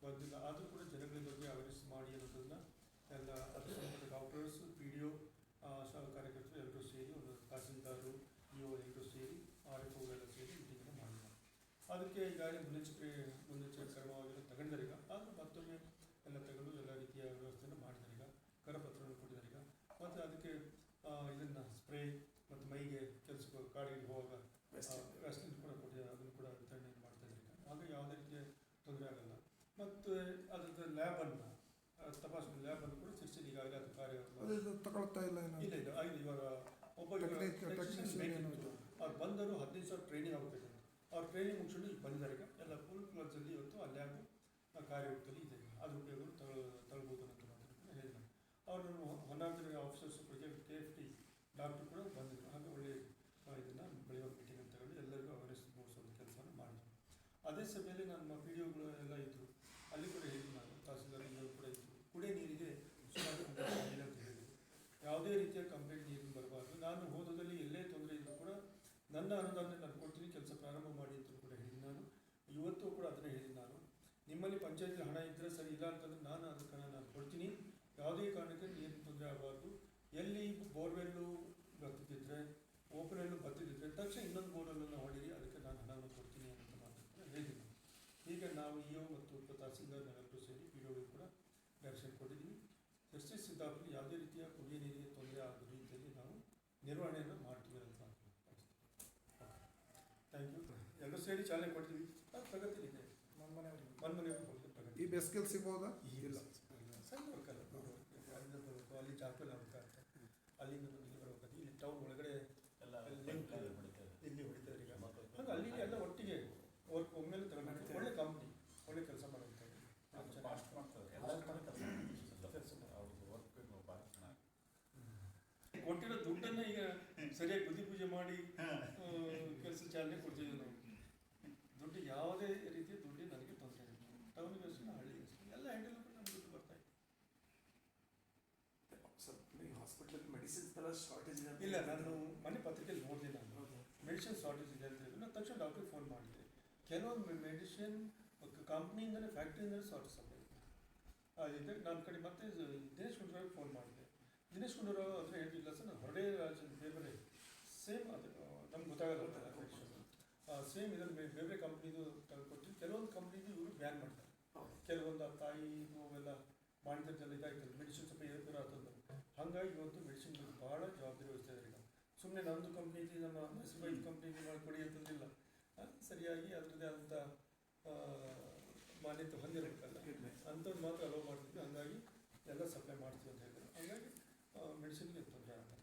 ಬಂದಿಲ್ಲ, ಆದರೂ ಕೂಡ ಜನಗಳ ಬಗ್ಗೆ ಅವೇರ್ನೆಸ್ ಮಾಡಿ ಅನ್ನೋದನ್ನು ಎಲ್ಲ ಅದರ ಸಂಬಂಧ ಡಾಕ್ಟರ್ಸ್, PDO ಕಾರ್ಯಕರ್ತರು ಎಲ್ಲರೂ ಸೇರಿ, ಒಂದು ತಹಸೀಲ್ದಾರು, EO ಎಲ್ಲರೂ ಸೇರಿ, RFO ಎಲ್ಲ ಸೇರಿ ಮೀಟಿಂಗನ್ನು ಮಾಡಿದ್ದಾರೆ. ಅದಕ್ಕೆ ಈಗಾಗಲೇ ಮುನ್ನೆಚ್ಚರಿಕೆ ಕ್ರಮವಾಗಿ ತಗೊಂಡಿದ್ದಾರೆ. ಈಗ ಆದರೆ ಮತ್ತೊಮ್ಮೆ ಎಲ್ಲ ತಗೊಂಡು ಎಲ್ಲ ರೀತಿಯ ವ್ಯವಸ್ಥೆಯನ್ನು ಮಾಡಿದ್ದಾರೆ. ಈಗ ಕರಪತ್ರವನ್ನು ಕೊಟ್ಟಿದ್ದಾರೆ. ಈಗ ಮತ್ತು ಅದಕ್ಕೆ ಇದನ್ನು ಸ್ಪ್ರೇ ಮತ್ತು ಮೈಗೆ ಕೆಲಸಕ್ಕೆ ಕಾಡಿಗೆ ಹೋಗುವಾಗ ವ್ಯಾಸ್ಲಿನ್ ಕೂಡ ಕೊಟ್ಟಿದ್ದಾರೆ. ಅದನ್ನು ಕೂಡ ವಿತರಣೆ ಮಾಡ್ತಾ ಇದ್ದಾರೆ. ಈಗ ಆಗ ಯಾವುದೇ ರೀತಿಯ ತೊಂದರೆ ಆಗಲ್ಲ. ಮತ್ತು ಅದರ ಲ್ಯಾಬನ್ನು ತಪಾಸಣೆ ಲ್ಯಾಬನ್ನು ಕೂಡ ಸಿರ್ಸಿ ಈಗಾಗಲೇ ಅದು ಕಾರ್ಯ ತಗೊಳ್ತಾ ಇಲ್ಲ. ಇಲ್ಲ ಇವಾಗ ಒಬ್ಬ ಬೇಕಿತ್ತು, ಅವ್ರು ಬಂದರು 15 ಸಾವಿರ ಟ್ರೈನಿಂಗ್ ಆಗಬೇಕಂತ. ಅವ್ರು ಟ್ರೈನಿಂಗ್ ಮುಗಿಸ್ಕೊಂಡು ಈಗ ಬಂದಿದ್ದಾರೆ. ಈಗ ಎಲ್ಲ ಫುಲ್ ಕ್ಲಾಸಲ್ಲಿ ಇವತ್ತು ಆ ಲ್ಯಾಬ್ ಕಾರ್ಯರೂಪದಲ್ಲಿ ಇದೆ. ಅದ್ರ ಉಪಯೋಗ ತಗೊಳ್ಬೋದು ಅಂತ ಹೇಳಿದ್ದಾರೆ. ಅವರು ಹೊನ್ನಾವರ ಆಫೀಸರ್ಸ್ KFT ಡಾಕ್ಟರ್ ಕೂಡ ಬಂದಿದ್ದರು. ಹಾಗೆ ಒಳ್ಳೆಯ ಇದನ್ನು ಬೆಳೆಯುವ ಮೀಟಿಂಗ್ ಅಂತ ಹೇಳಿ ಎಲ್ಲರಿಗೂ ಅವೇರ್ನೆಸ್ ಮೂಡಿಸೋದು ಕೆಲಸವನ್ನು ಮಾಡಿದರು. ಅದೇ ಸಭೆಯಲ್ಲಿ ನಮ್ಮ PDOಗಳು ಎಲ್ಲ ಇದ್ದರು. ಅಲ್ಲಿ ಕೂಡ ಹೇಳಿದ್ದು ನಾನು, ತಹಸೀಲ್ದಾರ್ ಎಲ್ಲರೂ ಕೂಡ ಇದ್ದರು. ಕುಡಿಯ ನೀರಿಗೆ ಸುಮಾರು ಇಲ್ಲ ಅಂತ ಹೇಳಿದರು. ಯಾವುದೇ ರೀತಿಯ ಕಂಪ್ಲೇಂಟ್ ನೀರು ಬರಬಾರ್ದು. ನಾನು ಹೋದಲ್ಲಿ ಎಲ್ಲೇ ತೊಂದರೆ ಇದ್ದರೂ ಕೂಡ ನನ್ನ ಅನುದಾನ ನಾನು ಕೊಡ್ತೀನಿ, ಕೆಲಸ ಪ್ರಾರಂಭ ಮಾಡಿ ಅಂತ ಕೂಡ ಹೇಳಿದ್ದೀನಿ. ನಾನು ಇವತ್ತು ಕೂಡ ಅದನ್ನೇ ಹೇಳಿದ್ದೀನಿ. ನಾನು ನಿಮ್ಮಲ್ಲಿ ಪಂಚಾಯತಿ ಹಣ ಇದ್ದರೆ ಸರಿ, ಇಲ್ಲ ಅಂತಂದರೆ ನಾನು ಅದಕ್ಕೆ ನಾನು ಕೊಡ್ತೀನಿ. ಯಾವುದೇ ಕಾರಣಕ್ಕೆ ನೀರಿನ ತೊಂದರೆ ಆಗಬಾರ್ದು. ಎಲ್ಲಿ ಬೋರ್ವೆಲ್ಲು ಬತ್ತಿದ್ದರೆ, ಓಪನೆಲ್ಲು ಬತ್ತಿದ್ದರೆ ತಕ್ಷಣ ಇನ್ನೊಂದು ಬೋರ್ವೆಲ್ಲನ್ನು ಹೊಡೀರಿ, ಅದಕ್ಕೆ ನಾನು ಹಣವನ್ನು ಕೊಡ್ತೀನಿ ಅಂತ ಮಾತನ್ನು ಹೇಳಿದ್ದೀನಿ. ಈಗ ನಾವು EO ಮತ್ತು ತಹಸೀಲ್ದಾರ್ನೆಲ್ಲರೂ ಸೇರಿ PDOಗಳು ಕೂಡ ಡೈರೆಕ್ಷನ್ ಕೊಟ್ಟಿದ್ದೀವಿ. ಜಸ್ಟಿಸ್ ಸಿದ್ದಾಪುರದಲ್ಲಿ ಯಾವುದೇ ರೀತಿಯ ಕುಡಿಯ ನೀರಿಗೆ ತೊಂದರೆ ಆಗೋ ರೀತಿಯಲ್ಲಿ ನಾವು ನಿರ್ವಹಣೆಯನ್ನು ಮಾಡ್ತೀವಿ ಅಂತ ಥ್ಯಾಂಕ್ ಯು. ಎಲ್ಲರೂ ಸೇರಿ ಚಾಲನೆ ಕೊಡ್ತೀವಿ. ಅದು ಪ್ರಗತಿ ಇದೆ. ಮನೆಯವ್ರಿಗೆ ಹೋಗಿ ಪ್ರಗತಿ. ಈ ಬೆಸ್ಕಿಲ್ ಸಿಗ್ಬೋದಾ? ಇಲ್ಲ, ಸಣ್ಣ ವರ್ಕ್ ಅಲ್ಲ, ದೊಡ್ಡ ವರ್ಕ್. ಅಲ್ಲಿಂದ ಬರಬೇಕು, ಅಲ್ಲಿ ಜಾಕಲ್ ಆಗ್ಬೇಕಾಗುತ್ತೆ, ಅಲ್ಲಿಂದ ಇಲ್ಲಿ ಬರಬೇಕು. ಇಲ್ಲಿ ಟೌನ್ ಒಳಗಡೆ ಎಲ್ಲ ಇಲ್ಲಿ ಹೊಡಿತಾರೆ. ಈಗ ಹಾಗೆ ಅಲ್ಲಿಗೆ ಎಲ್ಲ ಒಟ್ಟಿಗೆ ವರ್ಕ್ ಒಮ್ಮೆಲೆ ತಗೊಂಡು ಒಳ್ಳೆ ಕಂಪ್ನಿ, ಒಳ್ಳೆ ಕೆಲಸ ಮಾಡುವಂಥ ಕೊಟ್ಟಿರೋ ದುಡ್ಡನ್ನು ಈಗ ಸರಿಯಾಗಿ ಬುದ್ಧಿ ಪೂಜೆ ಮಾಡಿ ಕೆಲಸ ಚಾಲನೆ ಕೊಡ್ತಿದ್ದೀವಿ ನಾವು. ದುಡ್ಡು ಯಾವುದೇ ರೀತಿಯ ದುಡ್ಡು ನನಗೆ ತೊಂದರೆ ಇಲ್ಲ. ಟೌನಿಗೆ ಅಷ್ಟು, ಹಳ್ಳಿಗೆ ಅಷ್ಟು, ಎಲ್ಲ ಹ್ಯಾಂಡಲ್ ಕೂಡ ನಮ್ಗೆ ದುಡ್ಡು ಬರ್ತಾ ಇದೆ. ಹಾಸ್ಪಿಟಲ್ ಮೆಡಿಸಿನ್ಸ್ ಎಲ್ಲ ಶಾರ್ಟೇಜ್ ಇಲ್ಲ, ನಾನು ಮನೆ ಪತ್ರಿಕೆಯಲ್ಲಿ ನೋಡಿದೆ. ನಾನು ಮೆಡಿಸಿನ್ ಶಾರ್ಟೇಜ್ ಇದೆ ಅಂತ ಹೇಳಿದ್ರು. ನಾನು ತಕ್ಷಣ ಡಾಕ್ಟ್ರಿಗೆ ಫೋನ್ ಮಾಡಿದೆ. ಕೆಲವೊಂದು ಮೆಡಿಸಿನ್ ಕಂಪ್ನಿಯಿಂದಲೇ, ಫ್ಯಾಕ್ಟ್ರಿಯಿಂದಲೇ ಶಾರ್ಟೇಜ್ ಇದೆ. ನನ್ನ ಕಡೆ ಮತ್ತೆ ದಿನೇಶ್ ಗುಂಡೂರಾವ್ಗೆ ಫೋನ್ ಮಾಡಿದೆ. ದಿನೇಶ್ ಗುಂಡೂರಾವ್ ಹತ್ರ ಹೇಳಿಲ್ಲ ಸರ್, ನಾನು ಹೊರಡೆ ರಾಜ್ಯದ ಬೇರೆ ಸೇಮ್ ಅದು ನಮ್ಗೆ ಗೊತ್ತಾಗಲ್ಲ, ಸೇಮ್ ಇದನ್ನು ಬೇರೆ ಕಂಪ್ನಿದು ತಂದುಕೊಟ್ಟು ಕೆಲವೊಂದು ಕಂಪ್ನಿದು ಇವರು ಬ್ಯಾನ್ ಮಾಡ್ತಾರೆ. ಕೆಲವೊಂದು ತಾಯಿ ನೋವೆಲ್ಲ ಮಾಡಿದ್ದೆಲ್ಲ ಇದಾಗ್ತದೆ, ಮೆಡಿಸಿನ್ ಸ್ವಲ್ಪ ಏರ್ಪೇರ ಆಗ್ತದೆ. ಹಾಗಾಗಿ ಇವತ್ತು ಮೆಡಿಸಿನ್ ಬಗ್ಗೆ ಭಾಳ ಜವಾಬ್ದಾರಿ ವಹಿಸ್ತಾ ಇದ್ದಾರೆ. ಈಗ ಸುಮ್ಮನೆ ನಮ್ಮದು ಕಂಪ್ನಿ ನಮ್ಮ SBI ಕಂಪ್ನಿಗೆ ಮಾಡಿಕೊಡಿ ಅಂತಂದಿಲ್ಲ. ಸರಿಯಾಗಿ ಅದರದ್ದೇ ಆದಂಥ ಮಾನ್ಯತೆ ಹೊಂದಿರಬೇಕಲ್ಲ, ಅಂಥದ್ದು ಮಾತ್ರ ಅಲೋ ಮಾಡ್ತಿದ್ವಿ. ಹಾಗಾಗಿ ಎಲ್ಲ ಸಪ್ಲೈ ಮಾಡ್ತೀವಿ ಅಂತ ಹೇಳಿದ್ರು. ಹಾಗಾಗಿ ಮೆಡಿಸಿನ್ಗೆ ತೊಂದರೆ ಆಗಲ್ಲ.